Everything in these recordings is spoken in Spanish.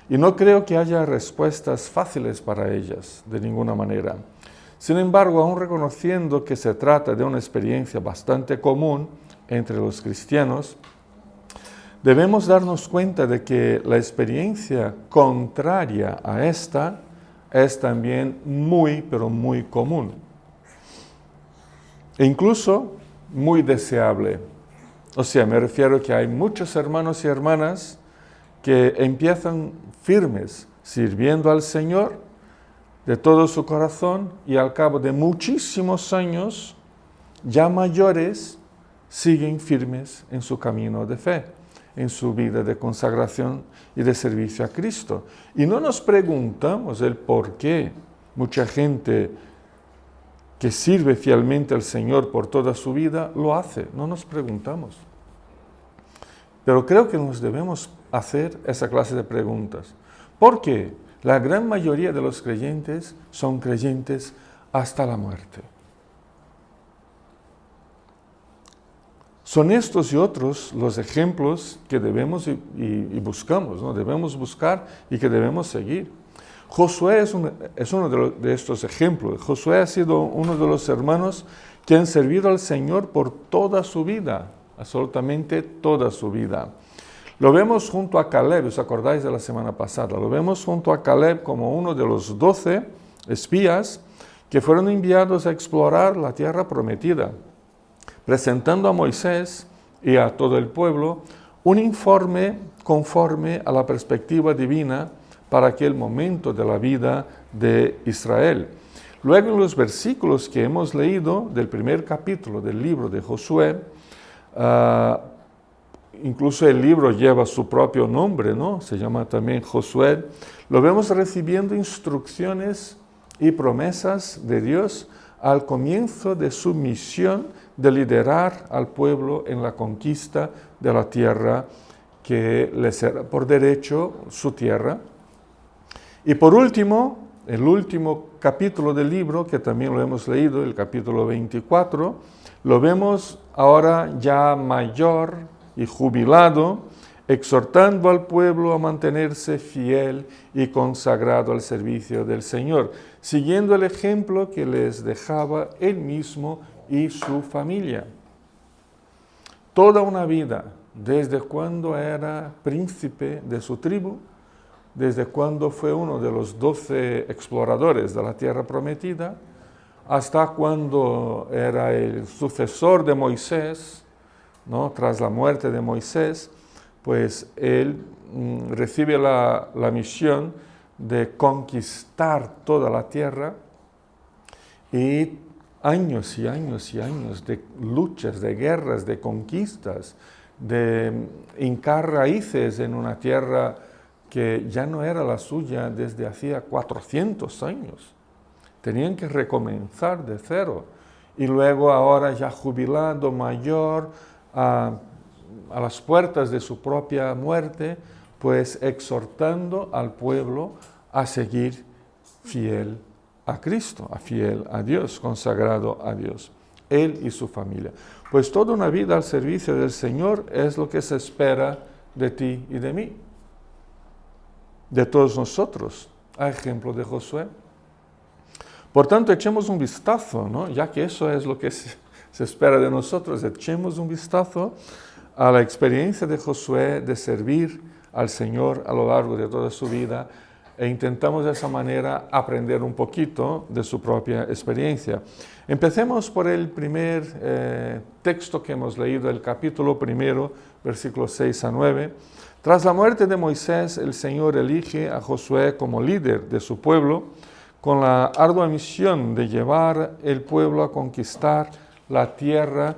Y no creo que haya respuestas fáciles para ellas, de ninguna manera. Sin embargo, aún reconociendo que se trata de una experiencia bastante común entre los cristianos, debemos darnos cuenta de que la experiencia contraria a esta es también muy, pero muy común. E incluso muy deseable. O sea, me refiero que hay muchos hermanos y hermanas que empiezan firmes sirviendo al Señor de todo su corazón y al cabo de muchísimos años, ya mayores, siguen firmes en su camino de fe, en su vida de consagración y de servicio a Cristo. Y no nos preguntamos el por qué mucha gente que sirve fielmente al Señor por toda su vida lo hace. No nos preguntamos. Pero creo que nos debemos hacer esa clase de preguntas. ¿Por qué? La gran mayoría de los creyentes son creyentes hasta la muerte. Son estos y otros los ejemplos que debemos y buscamos, ¿no? Debemos buscar y que debemos seguir. Josué es uno de estos ejemplos. Josué ha sido uno de los hermanos que han servido al Señor por toda su vida, absolutamente toda su vida. Lo vemos junto a Caleb, ¿os acordáis de la semana pasada? Lo vemos junto a Caleb como uno de los 12 espías que fueron enviados a explorar la tierra prometida, presentando a Moisés y a todo el pueblo un informe conforme a la perspectiva divina para aquel momento de la vida de Israel. Luego en los versículos que hemos leído del primer capítulo del libro de Josué, incluso el libro lleva su propio nombre, ¿no? Se llama también Josué. Lo vemos recibiendo instrucciones y promesas de Dios al comienzo de su misión de liderar al pueblo en la conquista de la tierra que les era por derecho su tierra. Y por último, el último capítulo del libro, que también lo hemos leído, el capítulo 24, lo vemos ahora ya mayor y jubilado, exhortando al pueblo a mantenerse fiel y consagrado al servicio del Señor, siguiendo el ejemplo que les dejaba él mismo y su familia. Toda una vida, desde cuando era príncipe de su tribu, desde cuando fue uno de los 12 exploradores de la tierra prometida, hasta cuando era el sucesor de Moisés, ¿no? Tras la muerte de Moisés, pues él recibe la misión de conquistar toda la tierra y años y años y años de luchas, de guerras, de conquistas, de hincar raíces en una tierra que ya no era la suya desde hacía 400 años. Tenían que recomenzar de cero. Y luego ahora ya jubilado, mayor, a las puertas de su propia muerte, pues exhortando al pueblo a seguir fiel a Cristo, a fiel a Dios, consagrado a Dios, él y su familia. Pues toda una vida al servicio del Señor es lo que se espera de ti y de mí, de todos nosotros, a ejemplo de Josué. Por tanto, echemos un vistazo, ¿no? Ya que eso es lo que se espera de nosotros, echemos un vistazo a la experiencia de Josué de servir al Señor a lo largo de toda su vida e intentamos de esa manera aprender un poquito de su propia experiencia. Empecemos por el primer texto que hemos leído, el capítulo 1, versículos 6 a 9. Tras la muerte de Moisés, el Señor elige a Josué como líder de su pueblo, con la ardua misión de llevar el pueblo a conquistar la tierra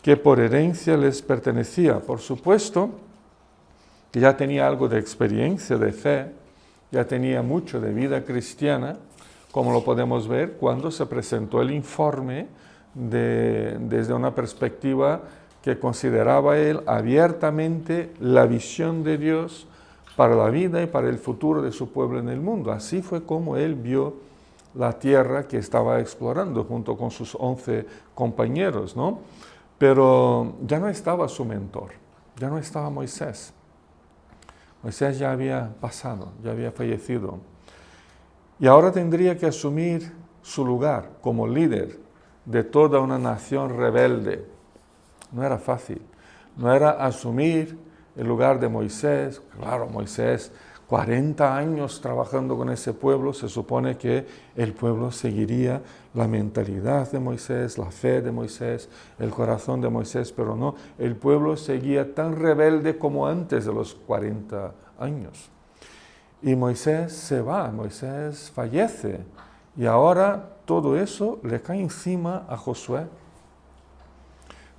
que por herencia les pertenecía. Por supuesto que ya tenía algo de experiencia de fe, ya tenía mucho de vida cristiana, como lo podemos ver cuando se presentó el informe desde una perspectiva que consideraba él abiertamente la visión de Dios para la vida y para el futuro de su pueblo en el mundo. Así fue como él vio la tierra que estaba explorando junto con sus 11 compañeros, ¿no? Pero ya no estaba su mentor, ya no estaba Moisés. Moisés ya había pasado, ya había fallecido. Y ahora tendría que asumir su lugar como líder de toda una nación rebelde. No era fácil. No era asumir el lugar de Moisés. Claro, Moisés, 40 años trabajando con ese pueblo, se supone que el pueblo seguiría la mentalidad de Moisés, la fe de Moisés, el corazón de Moisés, pero no, el pueblo seguía tan rebelde como antes de los 40 años. Y Moisés se va, Moisés fallece, y ahora todo eso le cae encima a Josué.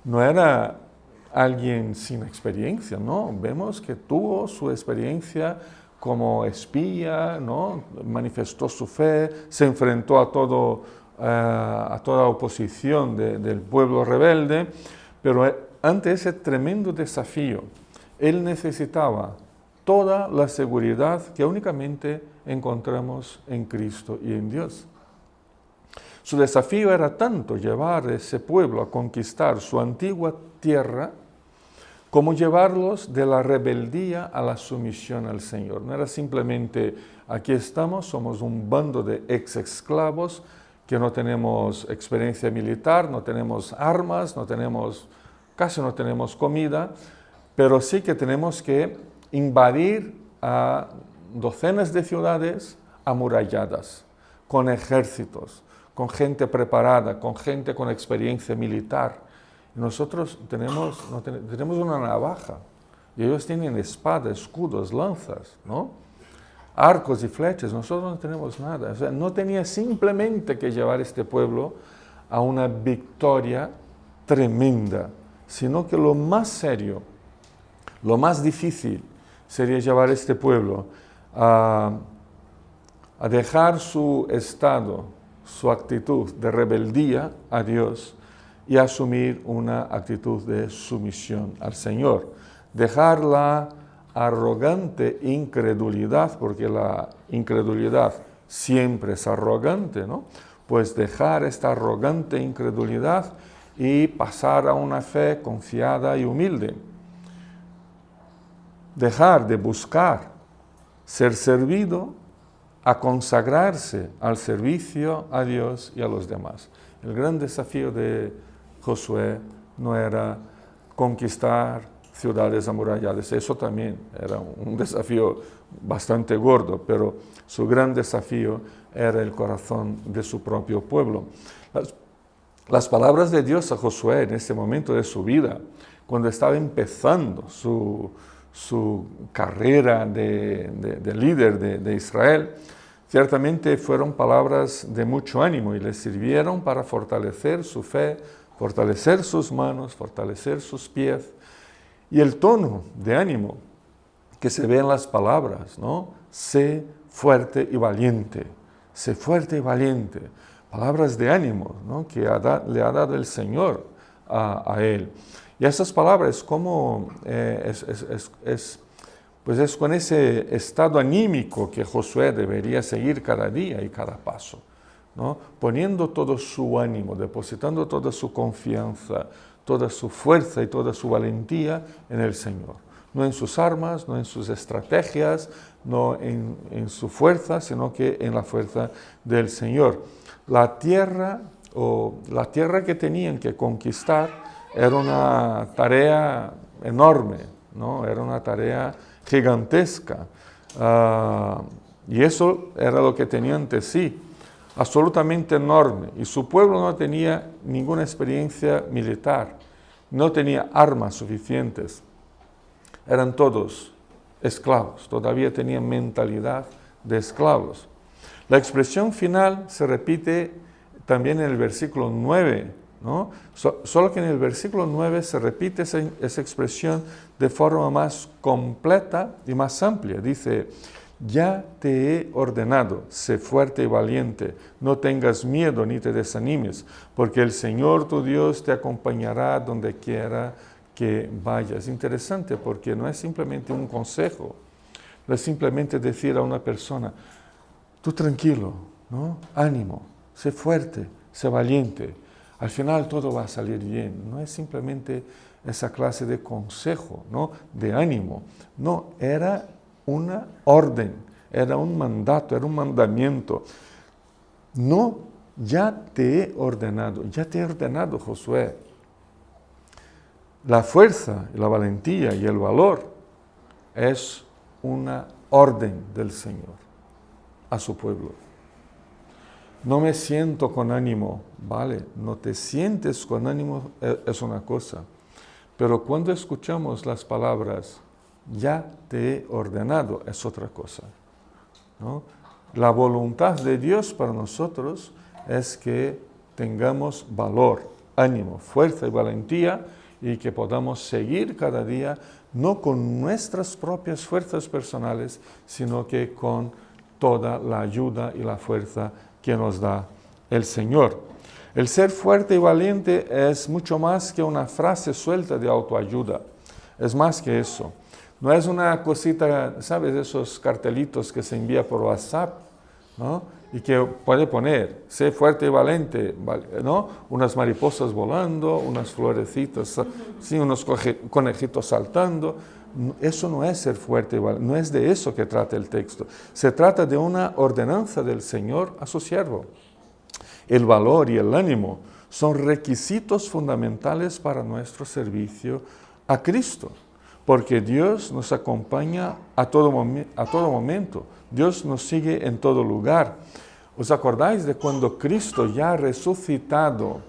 No era alguien sin experiencia, ¿no? Vemos que tuvo su experiencia como espía, ¿no? Manifestó su fe, se enfrentó a toda oposición del pueblo rebelde, pero ante ese tremendo desafío, él necesitaba toda la seguridad que únicamente encontramos en Cristo y en Dios. Su desafío era tanto llevar a ese pueblo a conquistar su antigua tierra, como llevarlos de la rebeldía a la sumisión al Señor. No era simplemente, aquí estamos, somos un bando de ex-esclavos que no tenemos experiencia militar, no tenemos armas, casi no tenemos comida, pero sí que tenemos que invadir a docenas de ciudades amuralladas, con ejércitos, con gente preparada, con gente con experiencia militar. Nosotros tenemos una navaja y ellos tienen espadas, escudos, lanzas, ¿no? Arcos y flechas. Nosotros no tenemos nada. O sea, no tenía simplemente que llevar este pueblo a una victoria tremenda, sino que lo más serio, lo más difícil sería llevar a este pueblo a dejar su estado, su actitud de rebeldía a Dios y asumir una actitud de sumisión al Señor. Dejar la arrogante incredulidad, porque la incredulidad siempre es arrogante, ¿no? Pues dejar esta arrogante incredulidad y pasar a una fe confiada y humilde. Dejar de buscar ser servido a consagrarse al servicio a Dios y a los demás. El gran desafío de Josué no era conquistar ciudades amuralladas, eso también era un desafío bastante gordo, pero su gran desafío era el corazón de su propio pueblo. Las palabras de Dios a Josué en ese momento de su vida, cuando estaba empezando su carrera de líder de Israel, ciertamente fueron palabras de mucho ánimo y le sirvieron para fortalecer su fe, fortalecer sus manos, fortalecer sus pies. Y el tono de ánimo que se ve en las palabras, ¿no? Sé fuerte y valiente, sé fuerte y valiente. Palabras de ánimo, ¿no? Que le ha dado el Señor a él. Y esas palabras, como pues es con ese estado anímico que Josué debería seguir cada día y cada paso, ¿no? Poniendo todo su ánimo, depositando toda su confianza, toda su fuerza y toda su valentía en el Señor. No en sus armas, no en sus estrategias, no en su fuerza, sino que en la fuerza del Señor. La tierra que tenían que conquistar era una tarea enorme, ¿no? Era una tarea gigantesca. Y eso era lo que tenía ante sí, absolutamente enorme. Y su pueblo no tenía ninguna experiencia militar, no tenía armas suficientes. Eran todos esclavos, todavía tenían mentalidad de esclavos. La expresión final se repite también en el versículo 9, ¿no? Solo que en el versículo 9 se repite esa expresión de forma más completa y más amplia. Dice, ya te he ordenado, sé fuerte y valiente, no tengas miedo ni te desanimes, porque el Señor tu Dios te acompañará donde quiera que vayas. Interesante, porque no es simplemente un consejo, no es simplemente decir a una persona, tú tranquilo, ¿no? Ánimo, sé fuerte, sé valiente, al final todo va a salir bien. No es simplemente esa clase de consejo, ¿no? De ánimo. No, era una orden, era un mandato, era un mandamiento. No, ya te he ordenado, Josué. La fuerza, la valentía y el valor es una orden del Señor a su pueblo. No me siento con ánimo, vale, no te sientes con ánimo es una cosa, pero cuando escuchamos las palabras, ya te he ordenado, es otra cosa, ¿no? La voluntad de Dios para nosotros es que tengamos valor, ánimo, fuerza y valentía y que podamos seguir cada día, no con nuestras propias fuerzas personales, sino que con toda la ayuda y la fuerza que nos da el Señor. El ser fuerte y valiente es mucho más que una frase suelta de autoayuda. Es más que eso. No es una cosita, ¿sabes? Esos cartelitos que se envía por WhatsApp, ¿no? Y que puede poner, sé fuerte y valiente, ¿no? Unas mariposas volando, unas florecitas, sí, unos conejitos saltando. Eso no es ser fuerte y valiente, no es de eso que trata el texto. Se trata de una ordenanza del Señor a su siervo. El valor y el ánimo son requisitos fundamentales para nuestro servicio a Cristo, porque Dios nos acompaña a todo momento. Dios nos sigue en todo lugar. ¿Os acordáis de cuando Cristo ya resucitado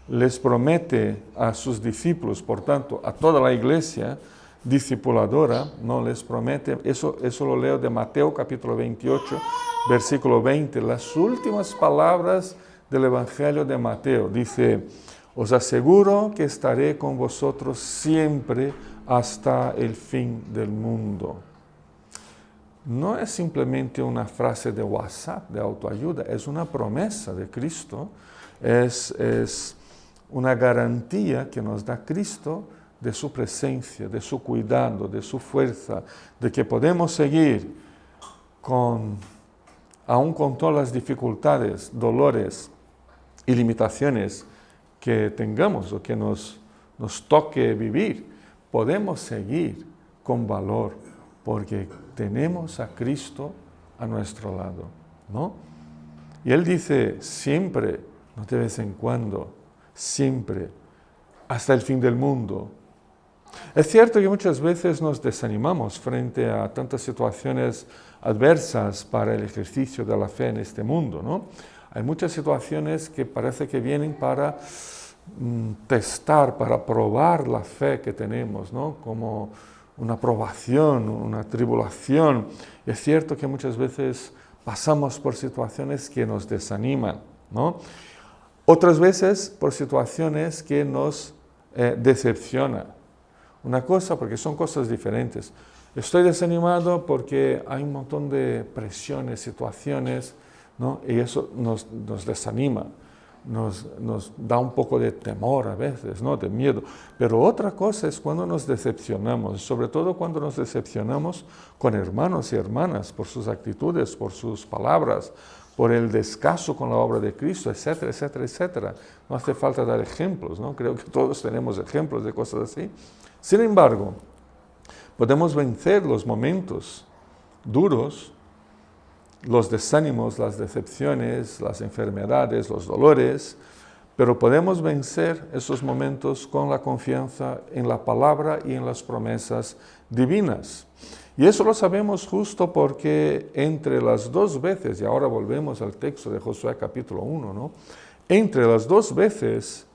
les promete a sus discípulos, por tanto, a toda la iglesia discipuladora, no les promete, eso lo leo de Mateo capítulo 28, versículo 20, las últimas palabras del Evangelio de Mateo, dice, os aseguro que estaré con vosotros siempre hasta el fin del mundo. No es simplemente una frase de WhatsApp, de autoayuda, es una promesa de Cristo, es una garantía que nos da Cristo de su presencia, de su cuidado, de su fuerza, de que podemos seguir aún con todas las dificultades, dolores y limitaciones que tengamos o que nos toque vivir, podemos seguir con valor porque tenemos a Cristo a nuestro lado, ¿no? Y Él dice siempre, no de vez en cuando, siempre, hasta el fin del mundo. Es cierto que muchas veces nos desanimamos frente a tantas situaciones adversas para el ejercicio de la fe en este mundo, ¿no? Hay muchas situaciones que parece que vienen para testar, para probar la fe que tenemos, ¿no? Como una probación, una tribulación. Es cierto que muchas veces pasamos por situaciones que nos desaniman, ¿no? Otras veces por situaciones que nos decepcionan. Una cosa, porque son cosas diferentes. Estoy desanimado porque hay un montón de presiones, situaciones, ¿no? Y eso nos desanima, nos da un poco de temor a veces, ¿no? De miedo. Pero otra cosa es cuando nos decepcionamos, sobre todo cuando nos decepcionamos con hermanos y hermanas por sus actitudes, por sus palabras, por el descaso con la obra de Cristo, etcétera, etcétera, etcétera. No hace falta dar ejemplos, ¿no? Creo que todos tenemos ejemplos de cosas así. Sin embargo, podemos vencer los momentos duros, los desánimos, las decepciones, las enfermedades, los dolores, pero podemos vencer esos momentos con la confianza en la palabra y en las promesas divinas. Y eso lo sabemos justo porque entre las dos veces, y ahora volvemos al texto de Josué capítulo 1, ¿no? Entre las dos veces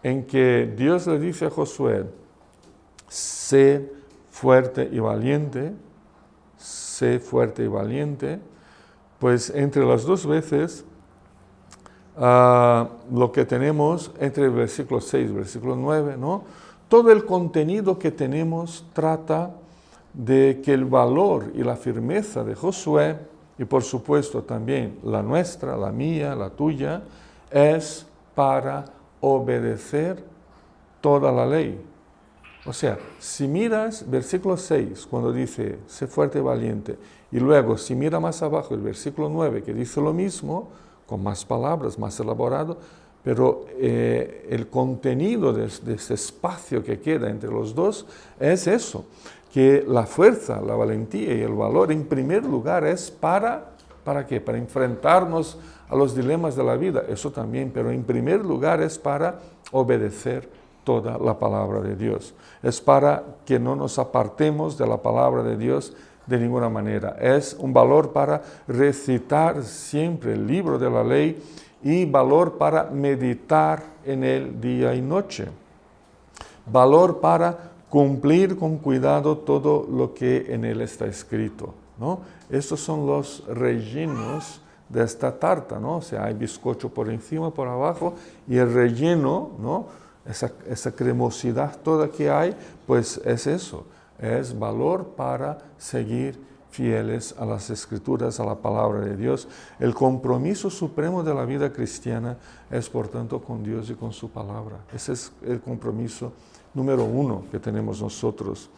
en que Dios le dice a Josué, sé fuerte y valiente, pues entre las dos veces lo que tenemos entre el versículo 6 y el versículo 9, ¿no? Todo el contenido que tenemos trata de que el valor y la firmeza de Josué, y por supuesto también la nuestra, la mía, la tuya, es para obedecer toda la ley. O sea, si miras versículo 6, cuando dice, sé fuerte y valiente, y luego si mira más abajo el versículo 9, que dice lo mismo, con más palabras, más elaborado, pero el contenido de ese espacio que queda entre los dos es eso, que la fuerza, la valentía y el valor en primer lugar es ¿para qué? Para enfrentarnos a los dilemas de la vida, eso también, pero en primer lugar es para obedecer toda la palabra de Dios. Es para que no nos apartemos de la palabra de Dios de ninguna manera. Es un valor para recitar siempre el libro de la ley y valor para meditar en él día y noche. Valor para cumplir con cuidado todo lo que en él está escrito, ¿no? Estos son los rellenos de esta tarta, ¿no? O sea, hay bizcocho por encima, por abajo, y el relleno, ¿no? Esa cremosidad toda que hay, pues es eso, es valor para seguir fieles a las Escrituras, a la palabra de Dios. El compromiso supremo de la vida cristiana es, por tanto, con Dios y con su palabra. Ese es el compromiso número uno que tenemos nosotros.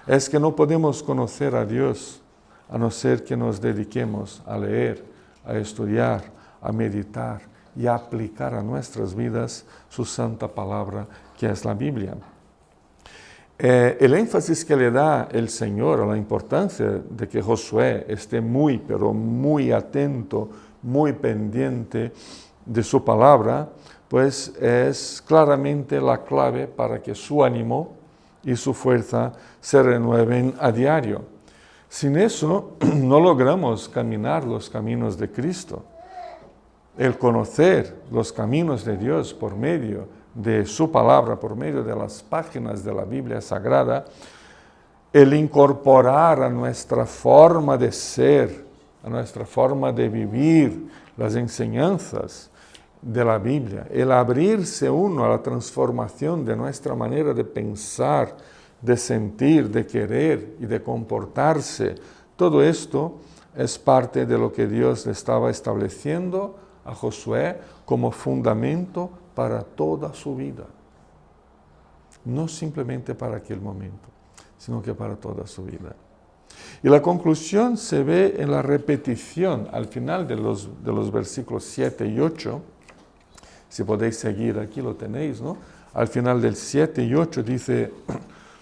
Es que no podemos conocer a Dios a no ser que nos dediquemos a leer, a estudiar, a meditar y a aplicar a nuestras vidas su santa palabra, que es la Biblia. El énfasis que le da el Señor a la importancia de que Josué esté pero muy atento, muy pendiente de su palabra, pues es claramente la clave para que su ánimo y su fuerza se renueven a diario. Sin eso no logramos caminar los caminos de Cristo. El conocer los caminos de Dios por medio de su palabra, por medio de las páginas de la Biblia Sagrada, el incorporar a nuestra forma de ser, a nuestra forma de vivir las enseñanzas de la Biblia, el abrirse uno a la transformación de nuestra manera de pensar, de sentir, de querer y de comportarse, todo esto es parte de lo que Dios estaba estableciendo a Josué como fundamento para toda su vida. No simplemente para aquel momento, sino que para toda su vida. Y la conclusión se ve en la repetición al final de los versículos 7 y 8. Si podéis seguir, aquí lo tenéis, ¿no? Al final del 7 y 8 dice: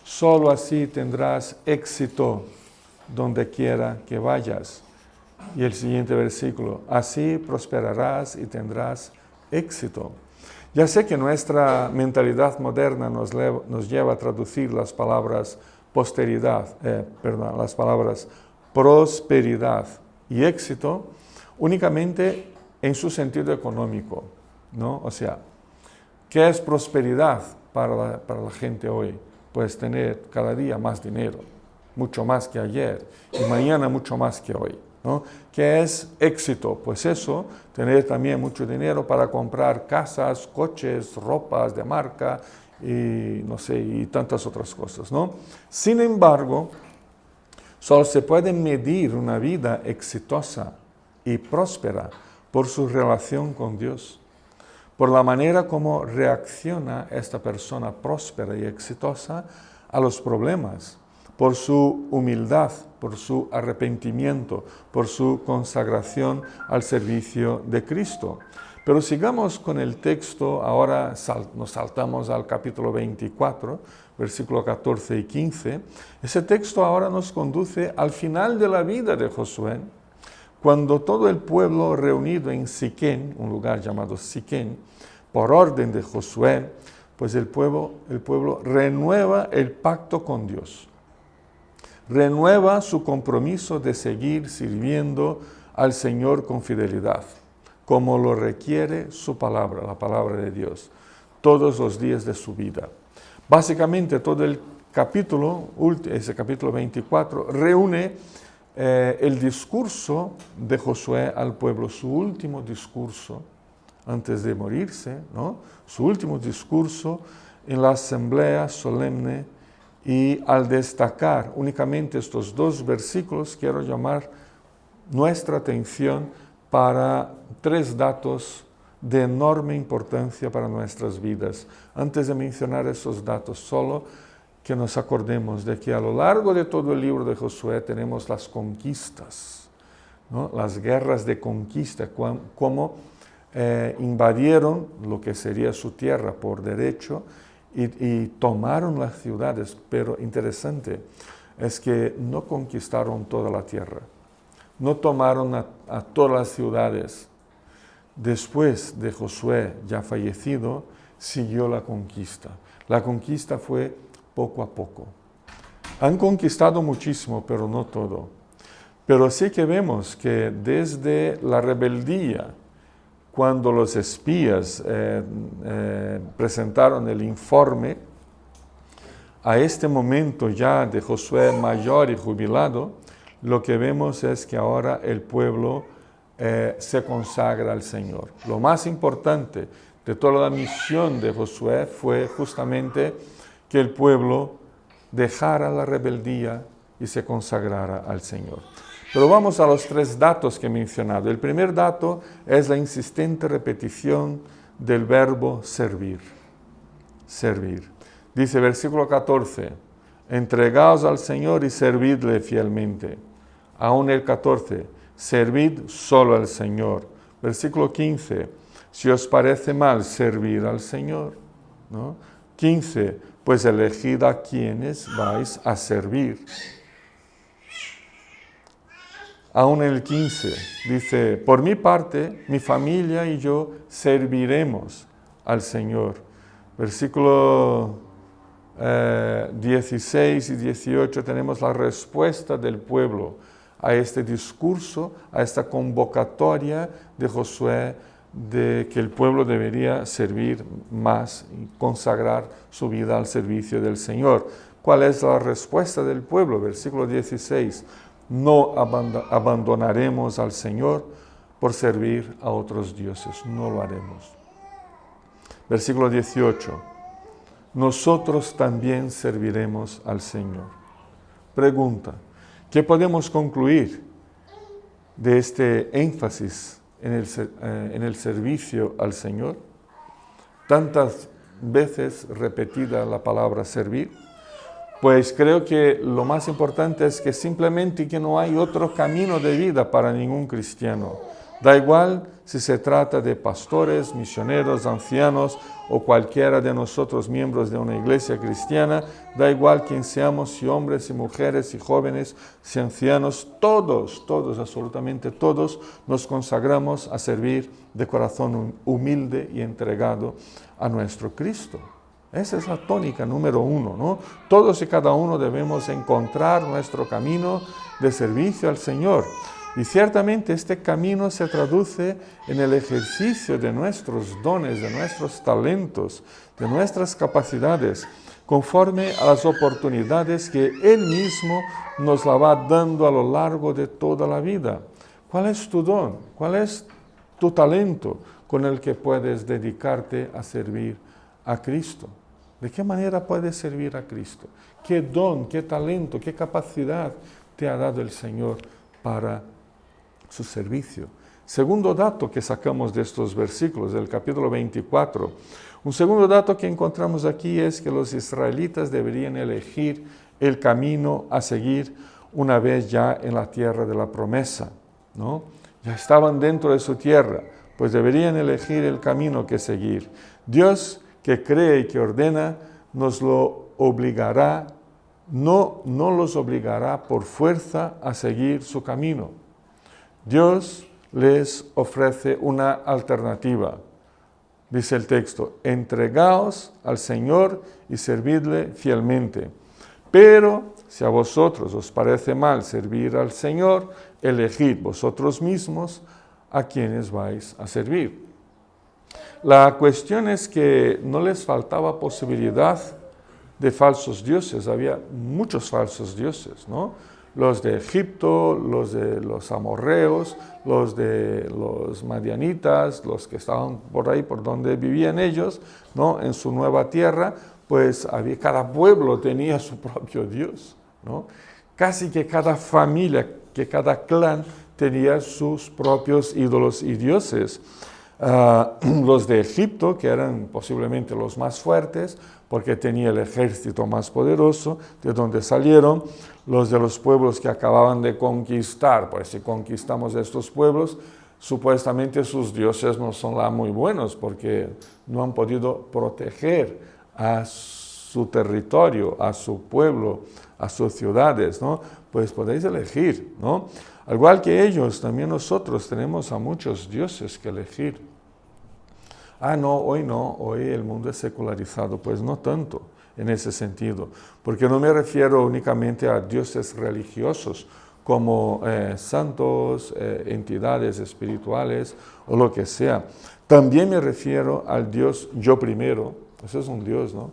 solo así tendrás éxito donde quiera que vayas. Y el siguiente versículo: así prosperarás y tendrás éxito. Ya sé que nuestra mentalidad moderna nos lleva a traducir las palabras las palabras prosperidad y éxito únicamente en su sentido económico, ¿no? O sea, ¿qué es prosperidad para la gente hoy? Pues tener cada día más dinero, mucho más que ayer, y mañana mucho más que hoy, ¿no? ¿Qué es éxito? Pues eso, tener también mucho dinero para comprar casas, coches, ropas de marca y no sé, y tantas otras cosas, ¿no? Sin embargo, solo se puede medir una vida exitosa y próspera por su relación con Dios, por la manera como reacciona esta persona próspera y exitosa a los problemas, por su humildad, por su arrepentimiento, por su consagración al servicio de Cristo. Pero sigamos con el texto, ahora nos saltamos al capítulo 24, versículo 14 y 15. Ese texto ahora nos conduce al final de la vida de Josué, cuando todo el pueblo reunido en Siquén, un lugar llamado Siquén, por orden de Josué, pues el pueblo renueva el pacto con Dios. Renueva su compromiso de seguir sirviendo al Señor con fidelidad, como lo requiere su palabra, la palabra de Dios, todos los días de su vida. Básicamente todo el capítulo, ese capítulo 24, reúne el discurso de Josué al pueblo, su último discurso antes de morirse, ¿no? Su último discurso en la asamblea solemne. Y al destacar únicamente estos dos versículos, quiero llamar nuestra atención para tres datos de enorme importancia para nuestras vidas. Antes de mencionar esos datos, solo que nos acordemos de que a lo largo de todo el libro de Josué tenemos las conquistas, ¿no? Las guerras de conquista, como invadieron lo que sería su tierra por derecho y tomaron las ciudades, pero interesante es que no conquistaron toda la tierra, no tomaron a todas las ciudades. Después de Josué ya fallecido, siguió la conquista. La conquista fue poco a poco. Han conquistado muchísimo, pero no todo. Pero sí que vemos que desde la rebeldía, cuando los espías presentaron el informe, a este momento ya de Josué mayor y jubilado, lo que vemos es que ahora el pueblo se consagra al Señor. Lo más importante de toda la misión de Josué fue justamente que el pueblo dejara la rebeldía y se consagrara al Señor. Pero vamos a los 3 datos que he mencionado. El primer dato es la insistente repetición del verbo servir. Servir. Dice versículo 14, entregaos al Señor y servidle fielmente. Aún el 14, servid solo al Señor. Versículo 15, si os parece mal servir al Señor, ¿no? 15, pues elegid a quienes vais a servir. Aún en el 15 dice, por mi parte, mi familia y yo serviremos al Señor. Versículo 16 y 18 tenemos la respuesta del pueblo a este discurso, a esta convocatoria de Josué de que el pueblo debería servir más y consagrar su vida al servicio del Señor. ¿Cuál es la respuesta del pueblo? Versículo 16. No abandonaremos al Señor por servir a otros dioses. No lo haremos. Versículo 18. Nosotros también serviremos al Señor. Pregunta. ¿Qué podemos concluir de este énfasis en el servicio al Señor? Tantas veces repetida la palabra servir. Pues creo que lo más importante es que simplemente que no hay otro camino de vida para ningún cristiano. Da igual si se trata de pastores, misioneros, ancianos o cualquiera de nosotros miembros de una iglesia cristiana, da igual quién seamos, si hombres y mujeres, si jóvenes, si ancianos, todos, absolutamente todos, nos consagramos a servir de corazón humilde y entregado a nuestro Cristo. Esa es la tónica número 1, ¿no? Todos y cada uno debemos encontrar nuestro camino de servicio al Señor. Y ciertamente este camino se traduce en el ejercicio de nuestros dones, de nuestros talentos, de nuestras capacidades, conforme a las oportunidades que Él mismo nos la va dando a lo largo de toda la vida. ¿Cuál es tu don? ¿Cuál es tu talento con el que puedes dedicarte a servir a Cristo? ¿De qué manera puedes servir a Cristo? ¿Qué don, qué talento, qué capacidad te ha dado el Señor para su servicio? Segundo dato que sacamos de estos versículos del capítulo 24. Un segundo dato que encontramos aquí es que los israelitas deberían elegir el camino a seguir una vez ya en la tierra de la promesa, ¿no? Ya estaban dentro de su tierra, pues deberían elegir el camino que seguir. Dios, que cree y que ordena, nos lo obligará, no los obligará por fuerza a seguir su camino. Dios les ofrece una alternativa. Dice el texto, entregaos al Señor y servidle fielmente. Pero si a vosotros os parece mal servir al Señor, elegid vosotros mismos a quienes vais a servir. La cuestión es que no les faltaba posibilidad de falsos dioses. Había muchos falsos dioses, ¿no? Los de Egipto, los de los amorreos, los de los madianitas, los que estaban por ahí, por donde vivían ellos, ¿no? En su nueva tierra, pues cada pueblo tenía su propio Dios, ¿no? Casi que cada familia, que cada clan tenía sus propios ídolos y dioses. Los de Egipto, que eran posiblemente los más fuertes, porque tenía el ejército más poderoso, de donde salieron. Los de los pueblos que acababan de conquistar, pues si conquistamos estos pueblos, Supuestamente sus dioses no son muy buenos porque no han podido proteger a su territorio, a su pueblo, a sus ciudades, ¿no? Pues podéis elegir, ¿no? Al igual que ellos, también nosotros tenemos a muchos dioses que elegir. No, hoy el mundo es secularizado. Pues no tanto en ese sentido, porque no me refiero únicamente a dioses religiosos como santos, entidades espirituales o lo que sea. También me refiero al Dios yo primero. Eso es un Dios, ¿no?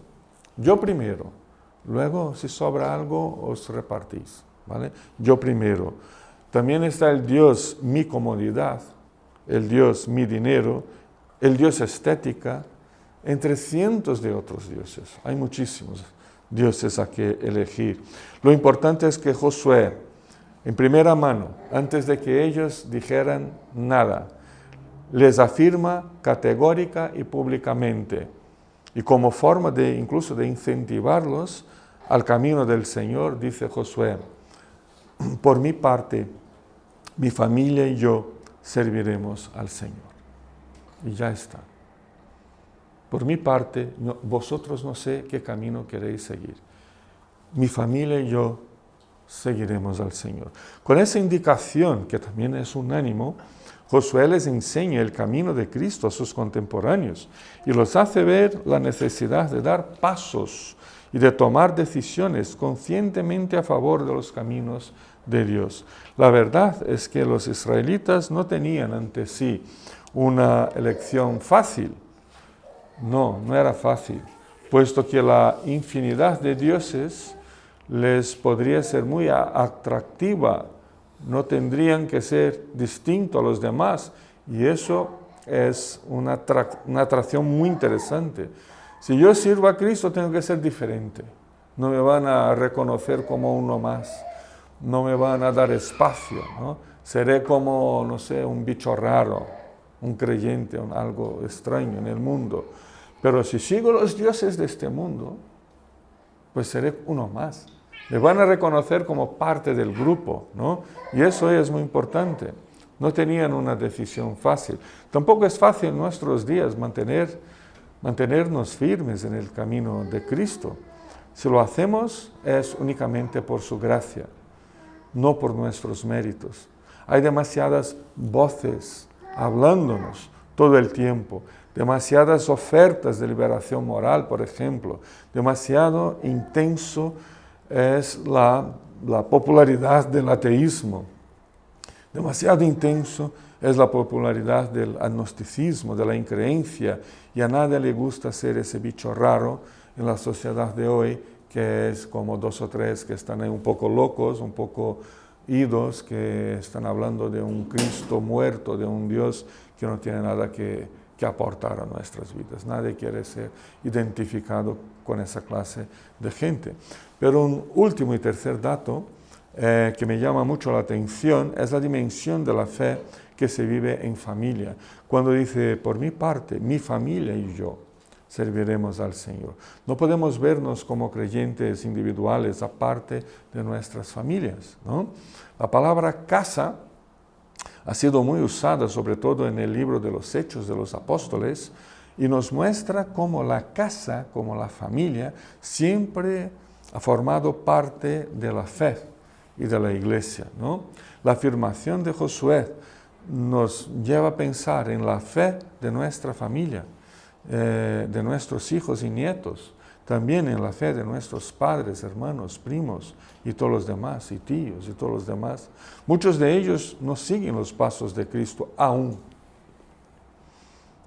Yo primero. Luego, si sobra algo, os repartís, ¿vale? Yo primero. También está el Dios mi comodidad, el Dios mi dinero, el Dios estética, entre cientos de otros dioses. Hay muchísimos dioses a que elegir. Lo importante es que Josué, en primera mano, antes de que ellos dijeran nada, les afirma categórica y públicamente, y como forma incluso de incentivarlos al camino del Señor, dice Josué: por mi parte, mi familia y yo serviremos al Señor. Y ya está. Por mi parte, vosotros no sé qué camino queréis seguir. Mi familia y yo seguiremos al Señor. Con esa indicación, que también es un ánimo, Josué les enseña el camino de Cristo a sus contemporáneos y los hace ver la necesidad de dar pasos y de tomar decisiones conscientemente a favor de los caminos de Dios. La verdad es que los israelitas no tenían ante sí una elección fácil. No era fácil, puesto que la infinidad de dioses les podría ser muy atractiva. No tendrían que ser distintos a los demás, y eso es una atracción muy interesante. Si yo sirvo a Cristo, tengo que ser diferente. No me van a reconocer como uno más, no me van a dar espacio, ¿no? Seré como, no sé, un bicho raro, un creyente, algo extraño en el mundo. Pero si sigo los dioses de este mundo, pues seré uno más. Me van a reconocer como parte del grupo, ¿no? Y eso es muy importante. No tenían una decisión fácil. Tampoco es fácil en nuestros días mantenernos firmes en el camino de Cristo. Si lo hacemos es únicamente por su gracia, no por nuestros méritos. Hay demasiadas voces hablándonos todo el tiempo, demasiadas ofertas de liberación moral, por ejemplo, demasiado intenso es la popularidad del ateísmo, demasiado intenso es la popularidad del agnosticismo, de la increencia, y a nadie le gusta ser ese bicho raro en la sociedad de hoy, que es como 2 o 3 que están ahí un poco locos, un poco idos, que están hablando de un Cristo muerto, de un Dios que no tiene nada que aportar a nuestras vidas. Nadie quiere ser identificado con esa clase de gente. Pero un último y tercer dato que me llama mucho la atención es la dimensión de la fe que se vive en familia. Cuando dice, por mi parte, mi familia y yo serviremos al Señor. No podemos vernos como creyentes individuales aparte de nuestras familias, ¿no? La palabra casa ha sido muy usada, sobre todo en el libro de los Hechos de los Apóstoles, y nos muestra cómo la casa, como la familia, siempre ha formado parte de la fe y de la iglesia, ¿no? La afirmación de Josué nos lleva a pensar en la fe de nuestra familia, de nuestros hijos y nietos, también en la fe de nuestros padres, hermanos, primos y todos los demás, y tíos y todos los demás. Muchos de ellos no siguen los pasos de Cristo aún.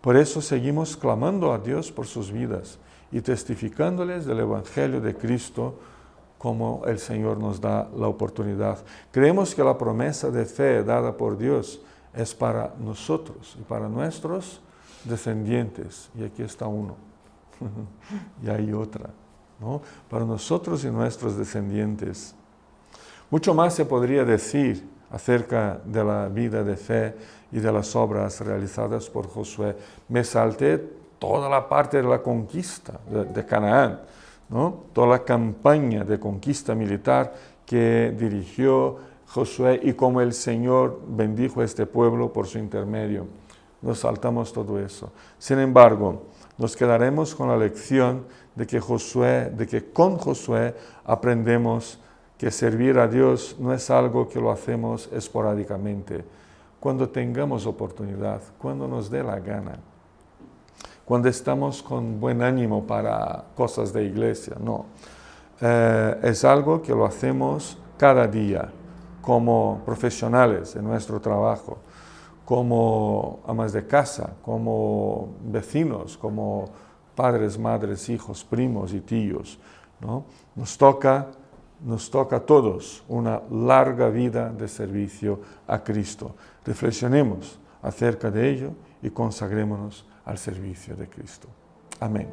Por eso seguimos clamando a Dios por sus vidas y testificándoles del Evangelio de Cristo como el Señor nos da la oportunidad. Creemos que la promesa de fe dada por Dios es para nosotros y para nuestros descendientes. Y aquí está uno. Y hay otra, ¿no? Para nosotros y nuestros descendientes. Mucho más se podría decir acerca de la vida de fe y de las obras realizadas por Josué. Me salté toda la parte de la conquista de Canaán, ¿no? Toda la campaña de conquista militar que dirigió Josué y cómo el Señor bendijo a este pueblo por su intermedio. Nos saltamos todo eso. Sin embargo, nos quedaremos con la lección de que con Josué aprendemos que servir a Dios no es algo que lo hacemos esporádicamente, cuando tengamos oportunidad, cuando nos dé la gana, cuando estamos con buen ánimo para cosas de iglesia, no. Es algo que lo hacemos cada día, como profesionales en nuestro trabajo, como amas de casa, como vecinos, como padres, madres, hijos, primos y tíos, ¿no? Nos toca a todos una larga vida de servicio a Cristo. Reflexionemos acerca de ello y consagrémonos al servicio de Cristo. Amén.